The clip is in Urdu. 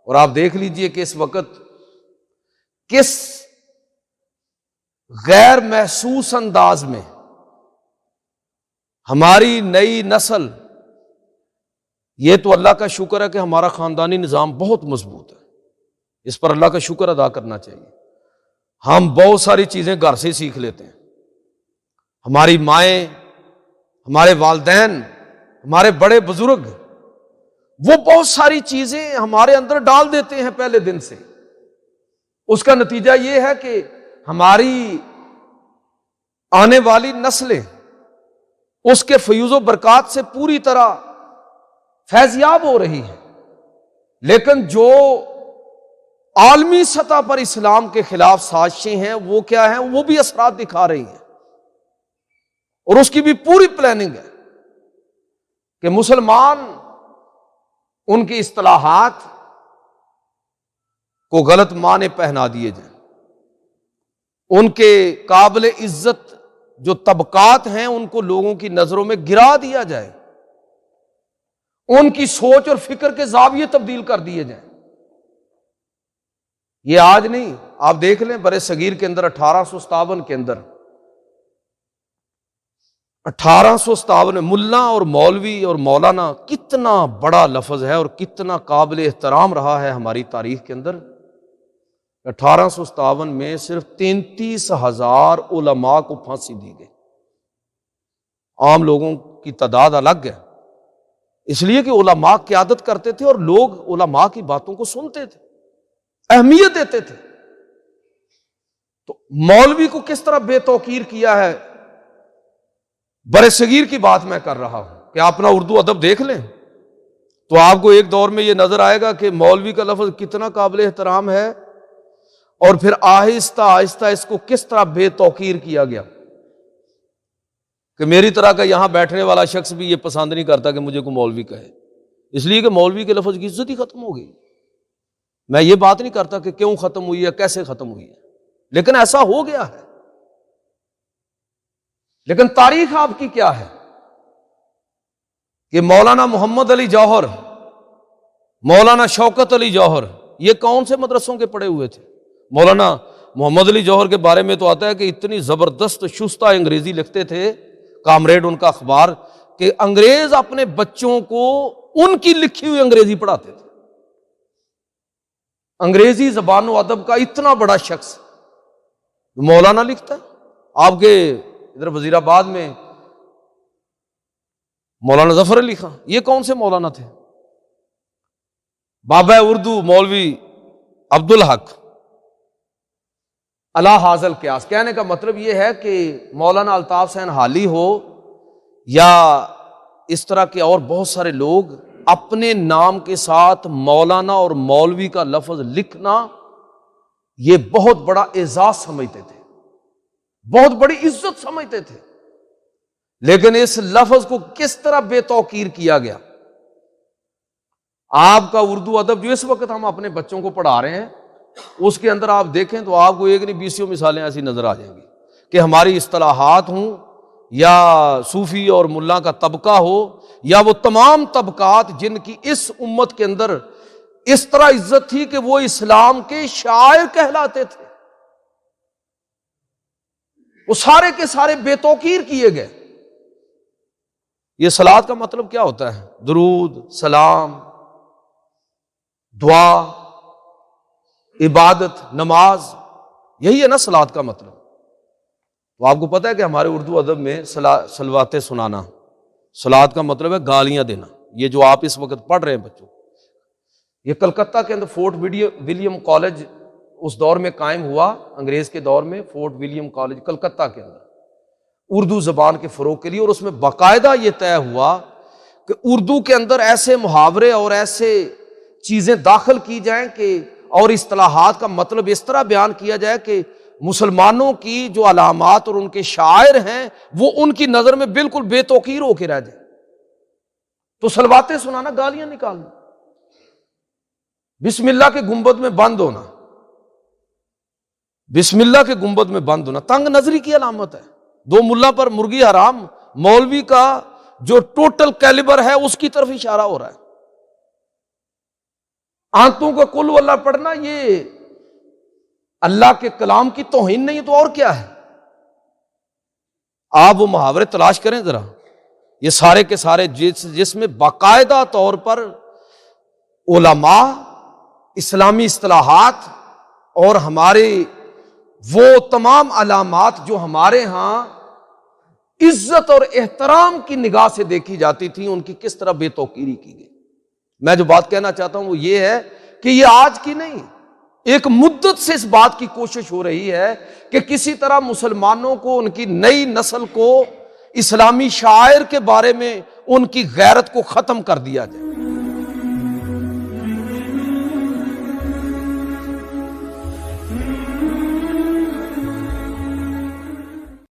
اور آپ دیکھ لیجئے کہ اس وقت کس غیر محسوس انداز میں ہماری نئی نسل، یہ تو اللہ کا شکر ہے کہ ہمارا خاندانی نظام بہت مضبوط ہے، اس پر اللہ کا شکر ادا کرنا چاہیے۔ ہم بہت ساری چیزیں گھر سے سیکھ لیتے ہیں، ہماری مائیں، ہمارے والدین، ہمارے بڑے بزرگ، وہ بہت ساری چیزیں ہمارے اندر ڈال دیتے ہیں پہلے دن سے۔ اس کا نتیجہ یہ ہے کہ ہماری آنے والی نسلیں اس کے فیوز و برکات سے پوری طرح فیضیاب ہو رہی ہیں، لیکن جو عالمی سطح پر اسلام کے خلاف سازشیں ہیں وہ کیا ہیں؟ وہ بھی اثرات دکھا رہی ہیں، اور اس کی بھی پوری پلاننگ ہے کہ مسلمان ان کی اصطلاحات کو غلط معنی پہنا دیے جائیں، ان کے قابل عزت جو طبقات ہیں ان کو لوگوں کی نظروں میں گرا دیا جائے، ان کی سوچ اور فکر کے زاویے تبدیل کر دیے جائیں۔ یہ آج نہیں، آپ دیکھ لیں برے صغیر کے اندر 1857 کے اندر 1857 ملا اور مولوی اور مولانا کتنا بڑا لفظ ہے اور کتنا قابل احترام رہا ہے ہماری تاریخ کے اندر۔ 1857 میں صرف 33,000 علماء کو پھانسی دی گئی۔ عام لوگوں کی تعداد الگ ہے، اس لیے کہ علماء قیادت کرتے تھے اور لوگ علماء کی باتوں کو سنتے تھے، اہمیت دیتے تھے۔ تو مولوی کو کس طرح بے توقیر کیا ہے، برے صغیر کی بات میں کر رہا ہوں کہ آپ اپنا اردو ادب دیکھ لیں تو آپ کو ایک دور میں یہ نظر آئے گا کہ مولوی کا لفظ کتنا قابل احترام ہے، اور پھر آہستہ آہستہ اس کو کس طرح بے توقیر کیا گیا کہ میری طرح کا یہاں بیٹھنے والا شخص بھی یہ پسند نہیں کرتا کہ مجھے کوئی مولوی کہے، اس لیے کہ مولوی کے لفظ کی عزت ہی ختم ہو گئی۔ میں یہ بات نہیں کرتا کہ کیوں ختم ہوئی ہے، کیسے ختم ہوئی ہے، لیکن ایسا ہو گیا ہے۔ لیکن تاریخ آپ کی کیا ہے کہ مولانا محمد علی جوہر، مولانا شوکت علی جوہر، یہ کون سے مدرسوں کے پڑھے ہوئے تھے؟ مولانا محمد علی جوہر کے بارے میں تو آتا ہے کہ اتنی زبردست شستہ انگریزی لکھتے تھے، کامریڈ ان کا اخبار، کہ انگریز اپنے بچوں کو ان کی لکھی ہوئی انگریزی پڑھاتے تھے۔ انگریزی زبان و ادب کا اتنا بڑا شخص مولانا لکھتا ہے۔ آپ کے ادھر وزیر آباد میں مولانا ظفر علی خان، یہ کون سے مولانا تھے؟ بابا اردو مولوی عبدالحق علی ھذا القیاس۔ کہنے کا مطلب یہ ہے کہ مولانا الطاف حسین حالی ہو یا اس طرح کے اور بہت سارے لوگ اپنے نام کے ساتھ مولانا اور مولوی کا لفظ لکھنا یہ بہت بڑا اعزاز سمجھتے تھے، بہت بڑی عزت سمجھتے تھے، لیکن اس لفظ کو کس طرح بے توقیر کیا گیا۔ آپ کا اردو ادب جو اس وقت ہم اپنے بچوں کو پڑھا رہے ہیں اس کے اندر آپ دیکھیں تو آپ کو ایک نہیں 20 مثالیں ایسی نظر آ جائیں گی کہ ہماری اصطلاحات ہوں یا صوفی اور ملا کا طبقہ ہو یا وہ تمام طبقات جن کی اس امت کے اندر اس طرح عزت تھی کہ وہ اسلام کے شاعر کہلاتے تھے، وہ سارے کے سارے بے توقیر کیے گئے۔ یہ صلوات کا مطلب کیا ہوتا ہے؟ درود، سلام، دعا، عبادت، نماز، یہی ہے نا صلوات کا مطلب۔ تو آپ کو پتہ ہے کہ ہمارے اردو ادب میں صلواتیں سنانا، صلوات کا مطلب ہے گالیاں دینا۔ یہ جو آپ اس وقت پڑھ رہے ہیں بچوں، یہ کلکتہ کے اندر فورٹ ولیم کالج اس دور میں قائم ہوا، انگریز کے دور میں فورٹ ولیم کالج کلکتہ کے اندر اردو زبان کے فروغ کے لیے، اور اس میں باقاعدہ یہ طے ہوا کہ اردو کے اندر ایسے محاورے اور ایسے چیزیں داخل کی جائیں کہ اور اصطلاحات کا مطلب اس طرح بیان کیا جائے کہ مسلمانوں کی جو علامات اور ان کے شاعر ہیں وہ ان کی نظر میں بالکل بے توقیر ہو کے رہ جائیں۔ تو صلواتیں سنانا گالیاں نکالنا، بسم اللہ کے گنبد میں بند ہونا، بسم اللہ کے گنبد میں بند ہونا تنگ نظری کی علامت ہے۔ دو ملا پر مرغی حرام، مولوی کا جو ٹوٹل کیلیبر ہے اس کی طرف اشارہ ہو رہا ہے۔ آنتوں کو کل واللہ پڑھنا یہ اللہ کے کلام کی توہین نہیں تو اور کیا ہے؟ آپ وہ محاورے تلاش کریں ذرا، یہ سارے کے سارے جس میں باقاعدہ طور پر علماء، اسلامی اصطلاحات اور ہمارے وہ تمام علامات جو ہمارے ہاں عزت اور احترام کی نگاہ سے دیکھی جاتی تھی، ان کی کس طرح بے توقیری کی گئی۔ میں جو بات کہنا چاہتا ہوں وہ یہ ہے کہ یہ آج کی نہیں، ایک مدت سے اس بات کی کوشش ہو رہی ہے کہ کسی طرح مسلمانوں کو، ان کی نئی نسل کو اسلامی شاعر کے بارے میں ان کی غیرت کو ختم کر دیا جائے۔